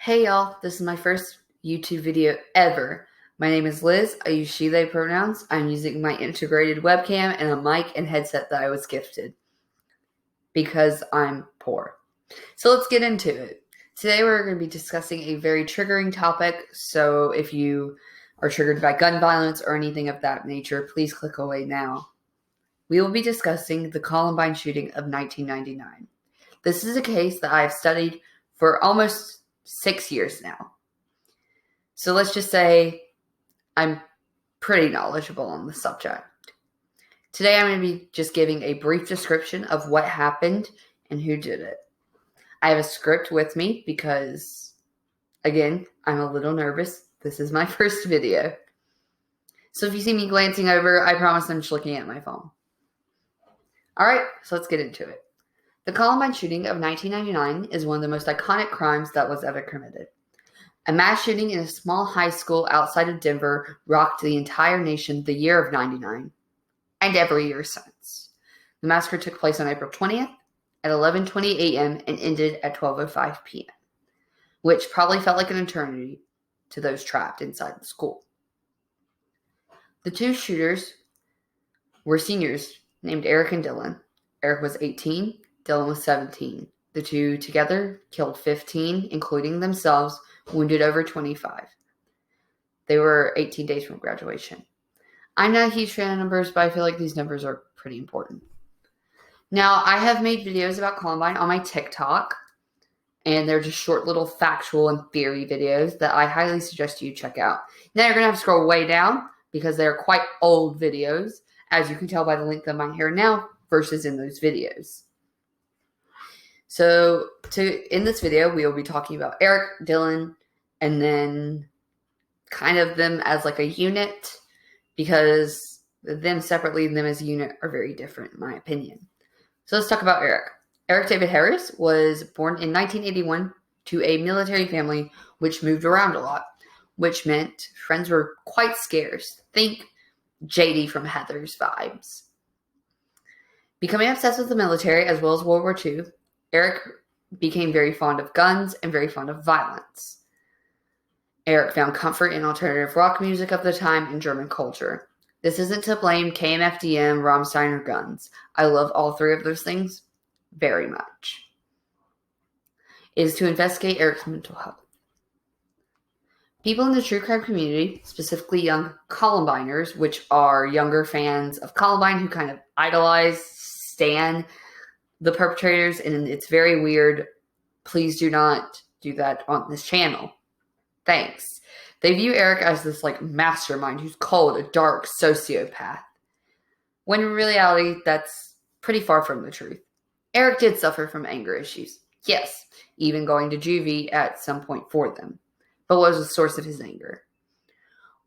Hey y'all, this is my first YouTube video ever. My name is Liz. I use she, they pronouns. I'm using my integrated webcam and a mic and headset that I was gifted because I'm poor. So let's get into it. Today we're going to be discussing a very triggering topic, so if you are triggered by gun violence or anything of that nature, please click away now. We will be discussing the Columbine shooting of 1999. This is a case that I have studied for almost 6 years now. So let's just say I'm pretty knowledgeable on the subject. Today I'm going to be just giving a brief description of what happened and who did it. I have a script with me because, again, I'm a little nervous. This is my first video. So if you see me glancing over, I promise I'm just looking at my phone. Alright, so let's get into it. The Columbine shooting of 1999 is one of the most iconic crimes that was ever committed. A mass shooting in a small high school outside of Denver rocked the entire nation the year of 99, and every year since. The massacre took place on April 20th at 11:20 a.m. and ended at 12:05 p.m., which probably felt like an eternity to those trapped inside the school. The two shooters were seniors named Eric and Dylan. Eric was 18, Dylan was 17. The two together killed 15, including themselves, wounded over 25. They were 18 days from graduation. I'm not a huge fan of numbers, but I feel like these numbers are pretty important. Now, I have made videos about Columbine on my TikTok, and they're just short little factual and theory videos that I highly suggest you check out. Now, you're going to have to scroll way down because they are quite old videos, as you can tell by the length of my hair now versus in those videos. So, in this video, we will be talking about Eric, Dylan, and then kind of them as like a unit, because them separately and them as a unit are very different, in my opinion. So let's talk about Eric. Eric David Harris was born in 1981 to a military family which moved around a lot, which meant friends were quite scarce. Think JD from Heathers vibes. Becoming obsessed with the military as well as World War II, Eric became very fond of guns and very fond of violence. Eric found comfort in alternative rock music of the time and German culture. This isn't to blame KMFDM, Rammstein, or guns. I love all three of those things very much. It is to investigate Eric's mental health. People in the true crime community, specifically young Columbiners, which are younger fans of Columbine who kind of idolize, stan the perpetrators, and it's very weird. Please do not do that on this channel. Thanks. They view Eric as this like mastermind who's cold, a dark sociopath. When in reality, that's pretty far from the truth. Eric did suffer from anger issues. Yes, even going to juvie at some point for them. But what was the source of his anger?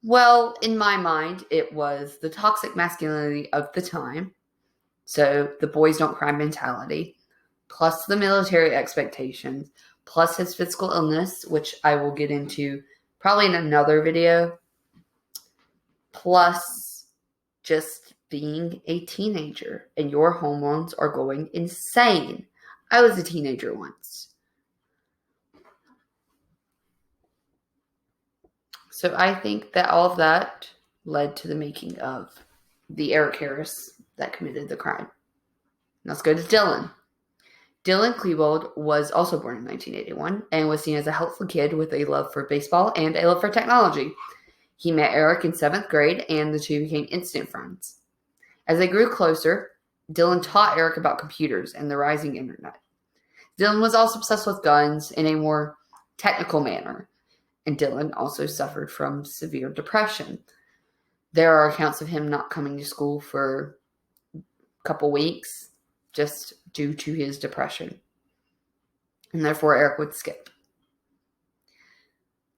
Well, in my mind, it was the toxic masculinity of the time. So the boys don't cry mentality, plus the military expectations, plus his physical illness, which I will get into probably in another video, plus just being a teenager and your hormones are going insane. I was a teenager once. So I think that all of that led to the making of the Eric Harris that committed the crime. Now let's go to Dylan. Dylan Klebold was also born in 1981 and was seen as a helpful kid with a love for baseball and a love for technology. He met Eric in 7th grade and the two became instant friends. As they grew closer, Dylan taught Eric about computers and the rising internet. Dylan was also obsessed with guns in a more technical manner, and Dylan also suffered from severe depression. There are accounts of him not coming to school for a couple weeks just due to his depression. And therefore, Eric would skip.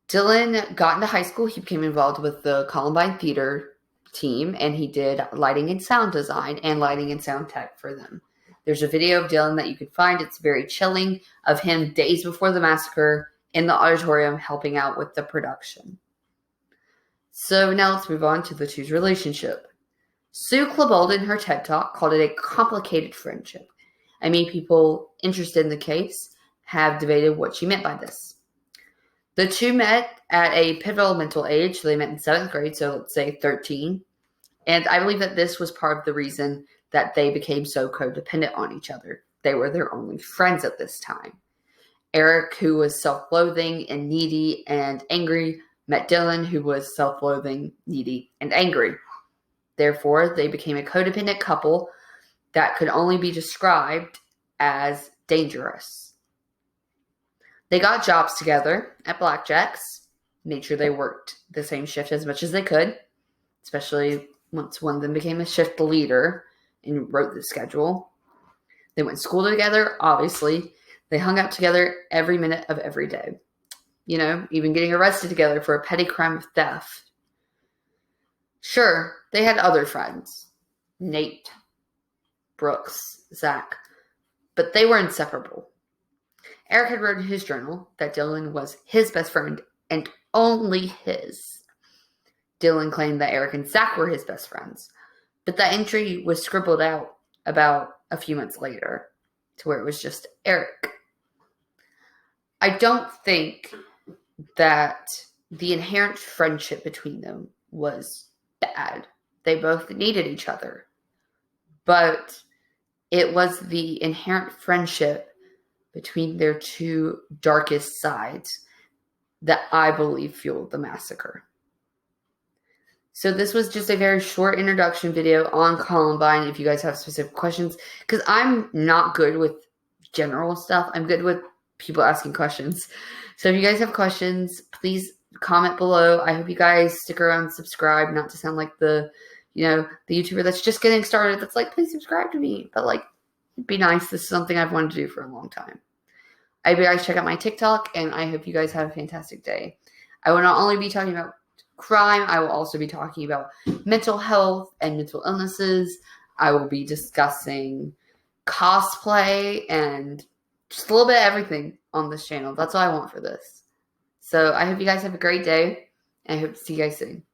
Dylan got into high school. He became involved with the Columbine theater team, and he did lighting and sound design and lighting and sound tech for them. There's a video of Dylan that you can find. It's very chilling, of him days before the massacre in the auditorium helping out with the production. So now let's move on to the two's relationship. Sue Klebold in her TED Talk called it a complicated friendship. Many people interested in the case have debated what she meant by this. The two met at a pivotal mental age. So they met in 7th grade, so let's say 13. And I believe that this was part of the reason that they became so codependent on each other. They were their only friends at this time. Eric, who was self-loathing and needy and angry, met Dylan, who was self-loathing, needy, and angry. Therefore, they became a codependent couple that could only be described as dangerous. They got jobs together at Blackjack's. Made sure they worked the same shift as much as they could, especially once one of them became a shift leader and wrote the schedule. They went to school together, obviously. They hung out together every minute of every day. You know, even getting arrested together for a petty crime of theft. Sure, they had other friends. Nate, Brooks, Zach. But they were inseparable. Eric had written in his journal that Dylan was his best friend and only his. Dylan claimed that Eric and Zach were his best friends. But that entry was scribbled out about a few months later to where it was just Eric. I don't think that the inherent friendship between them was bad. They both needed each other. But it was the inherent friendship between their two darkest sides that I believe fueled the massacre. So this was just a very short introduction video on Columbine. If you guys have specific questions, because I'm not good with general stuff. I'm good with people asking questions. So if you guys have questions, please comment below. I hope you guys stick around and subscribe, not to sound like the YouTuber that's just getting started. That's like, please subscribe to me. But like, it'd be nice. This is something I've wanted to do for a long time. I hope you guys check out my TikTok, and I hope you guys have a fantastic day. I will not only be talking about crime, I will also be talking about mental health and mental illnesses. I will be discussing cosplay and just a little bit of everything on this channel. That's all I want for this. So I hope you guys have a great day, and I hope to see you guys soon.